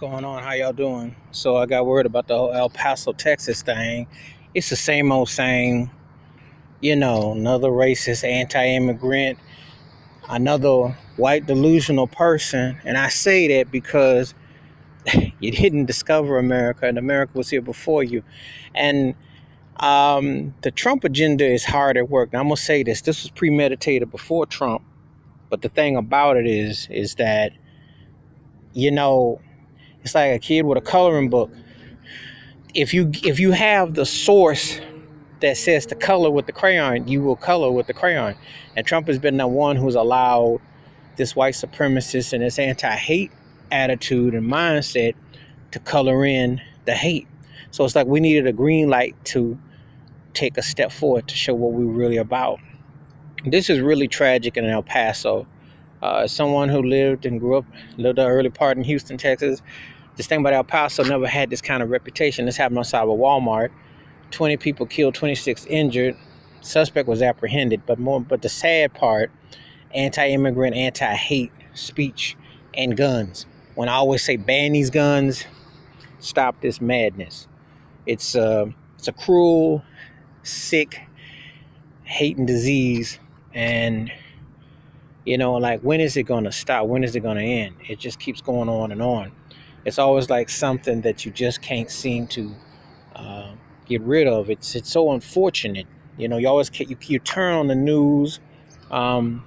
Going on? How y'all doing? So I got word about the whole El Paso, Texas thing. It's the same old same, another racist, anti-immigrant, another white delusional person. And I say that because you didn't discover America, and America was here before you. And the Trump agenda is hard at work. Now I'm gonna say this: this was premeditated before Trump. But the thing about it is that you know it's like a kid with a coloring book. If you have the source that says to color with the crayon, you will color with the crayon. And Trump has been the one who's allowed this white supremacist and this anti-hate attitude and mindset to color in the hate. So it's like we needed a green light to take a step forward to show what we're really about. This is really tragic in El Paso. As someone who lived the early part in Houston, Texas, this thing about El Paso never had this kind of reputation. This happened outside of a Walmart. 20 people killed, 26 injured. Suspect was apprehended, but the sad part, anti-immigrant, anti-hate speech and guns. When I always say ban these guns, stop this madness. It's a cruel, sick, hating disease, and like when is it gonna stop? When is it gonna end? It just keeps going on and on. It's always like something that you just can't seem to uh, get rid of. It's so unfortunate. You always you turn on the news. Um,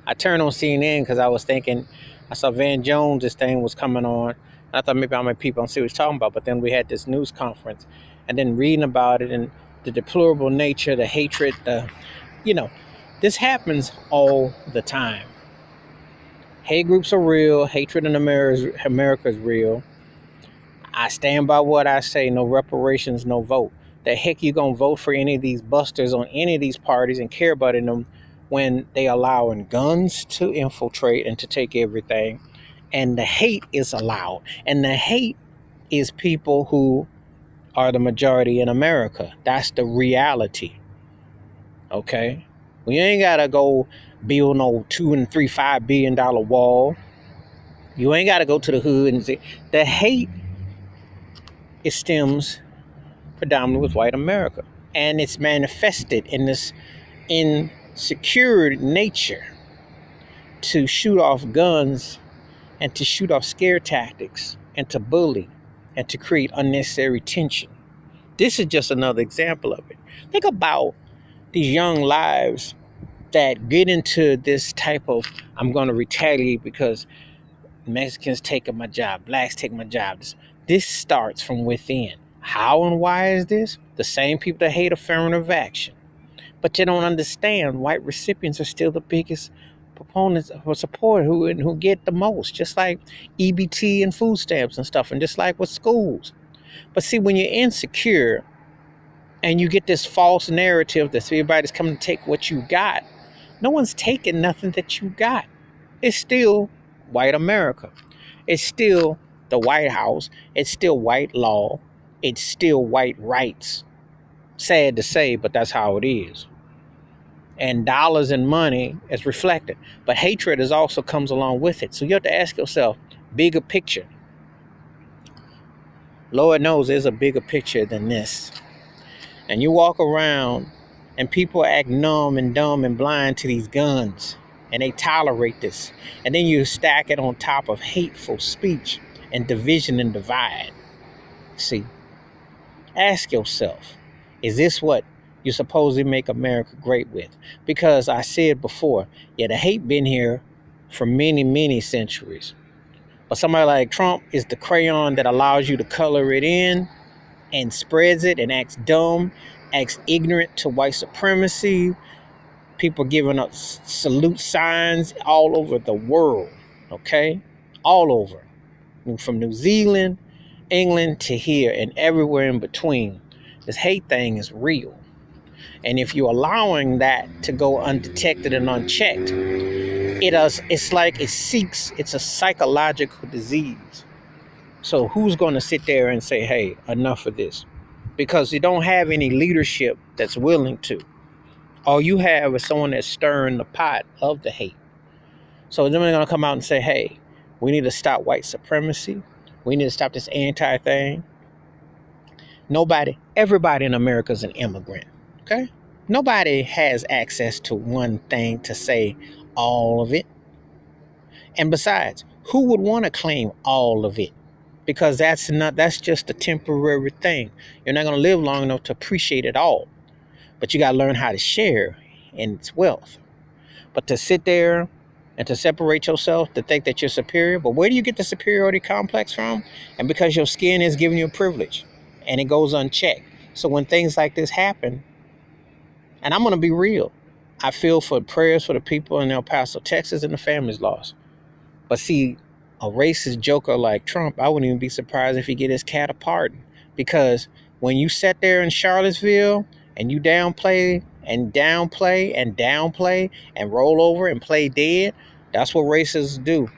I turned on CNN because I was thinking I saw Van Jones. This thing was coming on. And I thought maybe how many people don't see what he's talking about. But then we had this news conference, and then reading about it and the deplorable nature, the hatred. You know, this happens all the time. Hate groups are real. Hatred in America is real. I stand by what I say. No reparations, no vote. The heck you gonna vote for any of these busters on any of these parties and care about them when they allowing guns to infiltrate and to take everything, and the hate is allowed, and the hate is people who are the majority in America. That's the reality. Okay, we ain't gotta go build no $2 and $3 5 billion wall. You ain't gotta go to the hood and say the hate. It stems predominantly with white America. And it's manifested in this insecure nature to shoot off guns and to shoot off scare tactics and to bully and to create unnecessary tension. This is just another example of it. Think about these young lives that get into this type of I'm going to retaliate because Mexicans taking my job, blacks taking my job. This starts from within. How and why is this? The same people that hate affirmative action. But you don't understand white recipients are still the biggest proponents or support who get the most, just like EBT and food stamps and stuff, and just like with schools. But see, when you're insecure and you get this false narrative that everybody's coming to take what you got, no one's taking nothing that you got. It's still white America. It's still the White House. It's still white law. It's still white rights. Sad to say, but that's how it is. And dollars and money is reflected. But hatred is also comes along with it. So you have to ask yourself, bigger picture. Lord knows there's a bigger picture than this. And you walk around and people act numb and dumb and blind to these guns. And they tolerate this. And then you stack it on top of hateful speech and division and divide. See, ask yourself, is this what you supposedly make America great with? Because I said before, yeah, the hate been here for many, many centuries. But somebody like Trump is the crayon that allows you to color it in and spreads it and acts dumb, acts ignorant to white supremacy. People giving up salute signs all over the world, okay? All over. From New Zealand, England to here and everywhere in between. This hate thing is real. And if you're allowing that to go undetected and unchecked, it's a psychological disease. So who's going to sit there and say, hey, enough of this? Because you don't have any leadership that's willing to. All you have is someone that's stirring the pot of the hate. So then they're going to come out and say, hey, we need to stop white supremacy. We need to stop this anti thing. Everybody in America is an immigrant. Okay? Nobody has access to one thing to say all of it. And besides, who would want to claim all of it? Because that's just a temporary thing. You're not going to live long enough to appreciate it all. But you got to learn how to share in its wealth. But to sit there and to separate yourself, to think that you're superior, but where do you get the superiority complex from? And because your skin is giving you a privilege and it goes unchecked. So when things like this happen, and I'm going to be real, I feel for prayers for the people in El Paso, Texas, and the families lost. But see, a racist joker like Trump, I wouldn't even be surprised if he get his cat a pardon. Because when you sat there in Charlottesville and you downplay and downplay and downplay and roll over and play dead, that's what racists do.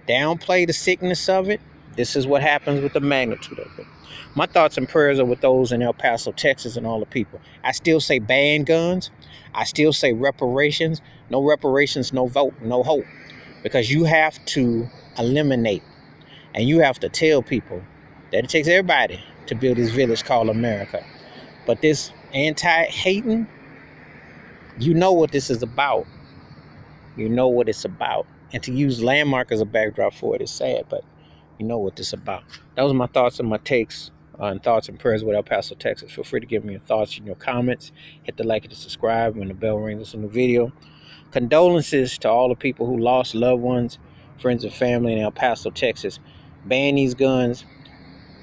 Downplay the sickness of it. This is what happens with the magnitude of it. My thoughts and prayers are with those in El Paso, Texas, and all the people. I still say ban guns. I still say reparations. No reparations, no vote, no hope. Because you have to eliminate and you have to tell people that it takes everybody to build this village called America. But this anti-hating, you know what this is about. You know what it's about. And to use landmark as a backdrop for it is sad, but you know what this is about. That was my thoughts and my takes on thoughts and prayers with El Paso, Texas. Feel free to give me your thoughts and your comments. Hit the like and the subscribe when the bell rings. It's a new video. Condolences to all the people who lost loved ones, friends and family in El Paso, Texas. Ban these guns.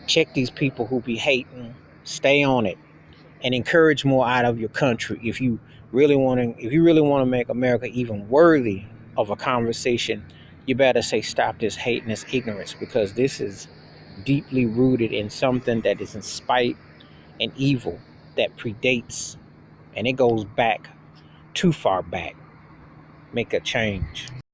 Check these people who be hating. Stay on it and encourage more out of your country. If you really want to make America even worthy of a conversation, you better say stop this hate and this ignorance, because this is deeply rooted in something that is in spite and evil that predates, and it goes back too far back. Make a change.